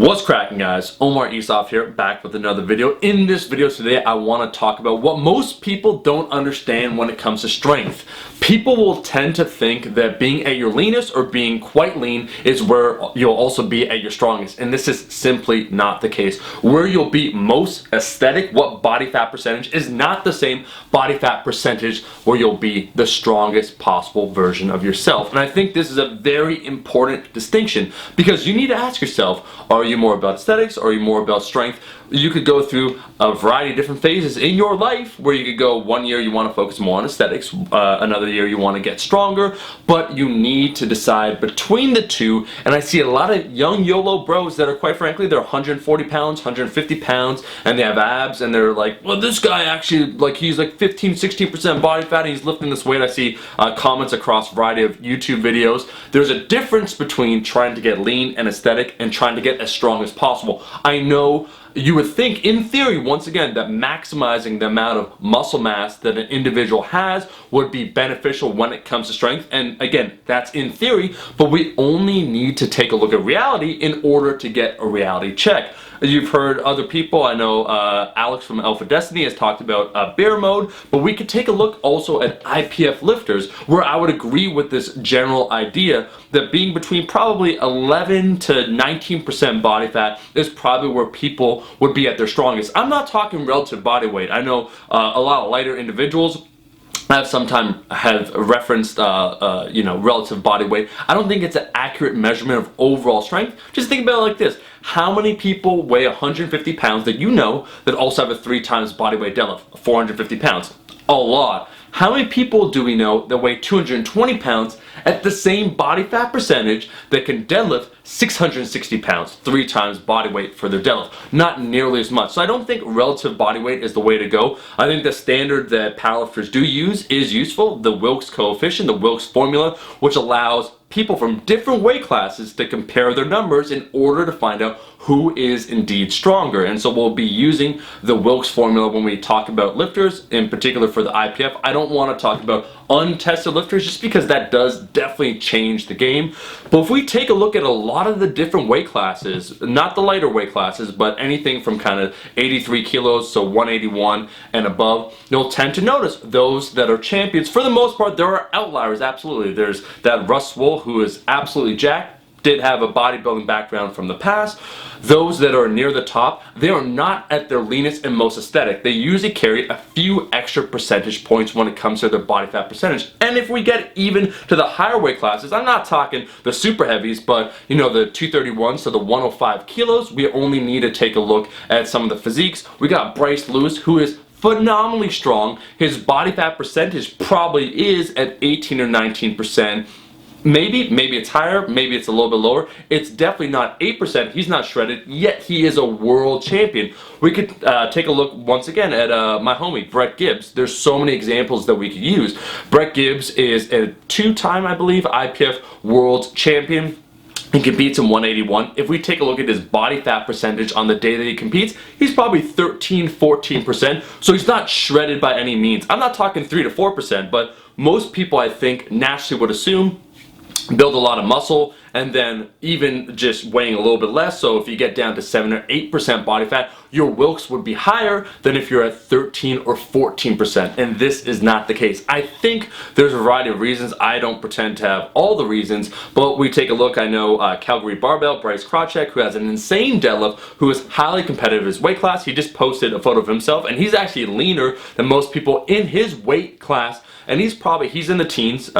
What's cracking, guys? MOMMA'S here, back with another video. In this video today, I want to talk about what most people don't understand when it comes to strength. People will tend to think that being at your leanest or being quite lean is where you'll also be at your strongest, and this is simply not the case. Where you'll be most aesthetic, what body fat percentage, is not the same body fat percentage where you'll be the strongest possible version of yourself. And I think this is a very important distinction, because you need to ask yourself, are you more about aesthetics or are you more about strength? You could go through a variety of different phases in your life where you could go, one year you want to focus more on aesthetics, another year you want to get stronger, but you need to decide between the two. And I see a lot of young YOLO bros that are, quite frankly, they're 140 pounds, 150 pounds, and they have abs, and they're like, well, this guy actually, like, he's like 15-16% body fat, and he's lifting this weight. I see comments across a variety of YouTube videos. There's a difference between trying to get lean and aesthetic and trying to get as strong as possible. I know you would think, in theory, once again, that maximizing the amount of muscle mass that an individual has would be beneficial when it comes to strength. And again, that's in theory, but we only need to take a look at reality in order to get a reality check. You've heard other people, I know Alex from Alpha Destiny has talked about bear mode, but we could take a look also at IPF lifters, where I would agree with this general idea that being between probably 11 to 19% body fat is probably where people would be at their strongest. I'm not talking relative body weight. I know a lot of lighter individuals have sometimes referenced relative body weight. I don't think it's an accurate measurement of overall strength. Just think about it like this. How many people weigh 150 pounds that you know that also have a 3 times body weight deadlift, 450 pounds? A lot. How many people do we know that weigh 220 pounds at the same body fat percentage that can deadlift 660 pounds, 3 times body weight for their deadlift? Not nearly as much. So I don't think relative body weight is the way to go. I think the standard that powerlifters do use is useful, the Wilks coefficient, the Wilks formula, which allows people from different weight classes to compare their numbers in order to find out who is indeed stronger. And so we'll be using the Wilks formula when we talk about lifters, in particular for the IPF. I don't want to talk about untested lifters just because that does definitely change the game. But if we take a look at a lot of the different weight classes, not the lighter weight classes, but anything from kind of 83 kilos to 181 and above, you'll tend to notice those that are champions. For the most part, there are outliers, absolutely. There's that Russ Wool, who is absolutely jacked, did have a bodybuilding background from the past. Those that are near the top, they are not at their leanest and most aesthetic. They usually carry a few extra percentage points when it comes to their body fat percentage. And if we get even to the higher weight classes, I'm not talking the super heavies, but you know, the 231s to the 105 kilos, we only need to take a look at some of the physiques. We got Bryce Lewis, who is phenomenally strong. His body fat percentage probably is at 18 or 19%. Maybe it's higher, maybe it's a little bit lower. It's definitely not 8%. He's not shredded, yet he is a world champion. We could take a look once again at my homie, Brett Gibbs. There's so many examples that we could use. Brett Gibbs is a 2-time, I believe, IPF world champion. He competes in 181. If we take a look at his body fat percentage on the day that he competes, he's probably 13-14%. So he's not shredded by any means. I'm not talking 3 to 4%, but most people, I think, naturally would assume build a lot of muscle, and then even just weighing a little bit less. So if you get down to 7 or 8% body fat, your Wilks would be higher than if you're at 13 or 14%. And this is not the case. I think there's a variety of reasons. I don't pretend to have all the reasons, but we take a look. I know Calgary Barbell, Bryce Krawczyk, who has an insane deadlift, who is highly competitive in his weight class. He just posted a photo of himself, and he's actually leaner than most people in his weight class. And he's in the teens in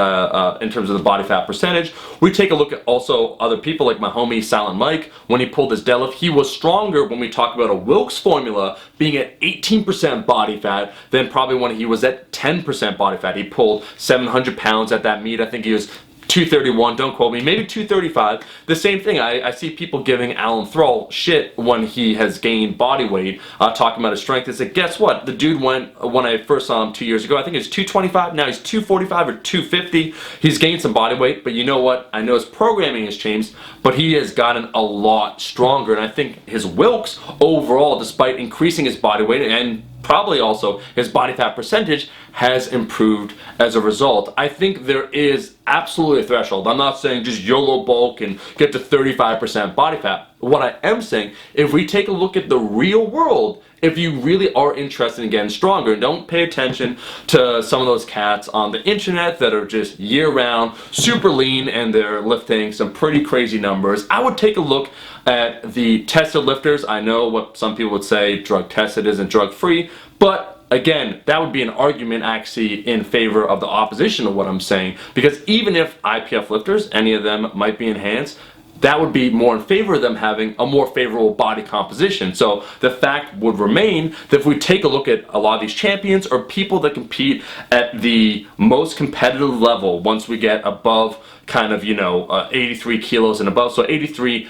terms of the body fat percentage. We take a look at also other people like my homie Silent Mike. When he pulled his deadlift, he was stronger when we talk about a Wilks formula being at 18% body fat than probably when he was at 10% body fat. He pulled 700 pounds at that meet. I think he was 231, don't quote me, maybe 235. The same thing, I see people giving Alan Thrall shit when he has gained body weight, talking about his strength. It's like, guess what? The dude went, when I first saw him 2 years ago, I think it's 225, now he's 245 or 250. He's gained some body weight, but you know what? I know his programming has changed, but he has gotten a lot stronger. And I think his Wilks overall, despite increasing his body weight and probably also his body fat percentage, has improved as a result. I think there is absolutely a threshold. I'm not saying just YOLO bulk and get to 35% body fat. what I am saying, if we take a look at the real world, if you really are interested in getting stronger, don't pay attention to some of those cats on the internet that are just year-round, super lean, and they're lifting some pretty crazy numbers. I would take a look at the tested lifters. I know what some people would say, drug tested isn't drug free, but again, that would be an argument actually in favor of the opposition of what I'm saying, because even if IPF lifters, any of them might be enhanced, that would be more in favor of them having a more favorable body composition. So the fact would remain that if we take a look at a lot of these champions or people that compete at the most competitive level, once we get above kind of, 83 kilos and above, so 83,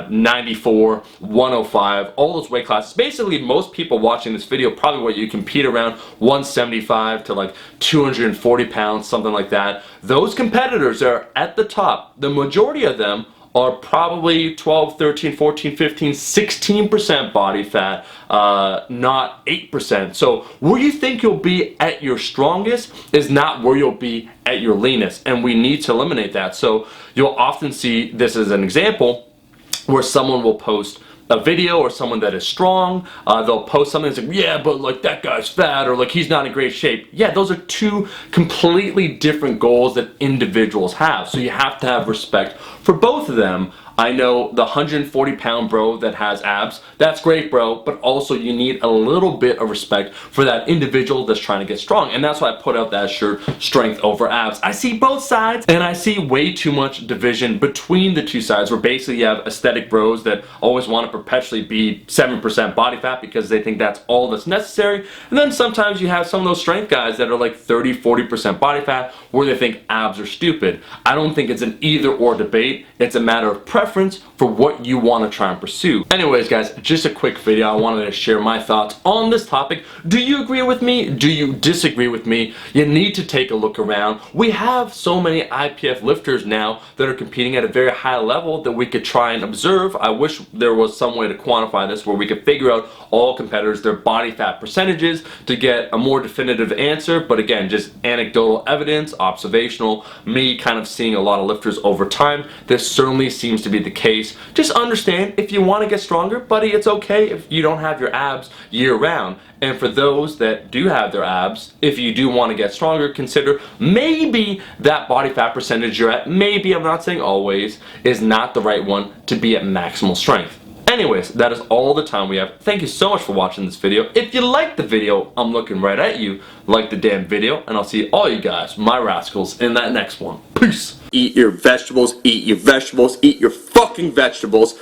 94, 105, all those weight classes. Basically, most people watching this video probably what you compete around 175 to like 240 pounds, something like that. Those competitors are at the top. The majority of them are probably 12, 13, 14, 15, 16% body fat, not 8%. So where you think you'll be at your strongest is not where you'll be at your leanest, and we need to eliminate that. So you'll often see this as an example where someone will post a video, or someone that is strong, they'll post something that's like, yeah, but like that guy's fat, or like he's not in great shape. Yeah, those are two completely different goals that individuals have. So you have to have respect for both of them. I know the 140-pound bro that has abs, that's great, bro, but also you need a little bit of respect for that individual that's trying to get strong. And that's why I put out that shirt, strength over abs. I see both sides, and I see way too much division between the two sides, where basically you have aesthetic bros that always want to perpetually be 7% body fat because they think that's all that's necessary. And then sometimes you have some of those strength guys that are like 30, 40% body fat, where they think abs are stupid. I don't think it's an either or debate. It's a matter of preference for what you want to try and pursue. Anyways, guys, just a quick video. I wanted to share my thoughts on this topic. Do you agree with me? Do you disagree with me? You need to take a look around. We have so many IPF lifters now that are competing at a very high level that we could try and observe. I wish there was some way to quantify this where we could figure out all competitors, their body fat percentages, to get a more definitive answer. But again, just anecdotal evidence, observational, me kind of seeing a lot of lifters over time. This certainly seems to be the case. Just understand, if you want to get stronger, buddy, it's okay if you don't have your abs year round. And for those that do have their abs, if you do want to get stronger, consider maybe that body fat percentage you're at, maybe, I'm not saying always, is not the right one to be at maximal strength. Anyways, that is all the time we have. Thank you so much for watching this video. If you liked the video, I'm looking right at you. Like the damn video, and I'll see all you guys, my rascals, in that next one. Peace. Eat your vegetables, eat your vegetables, eat your fucking vegetables.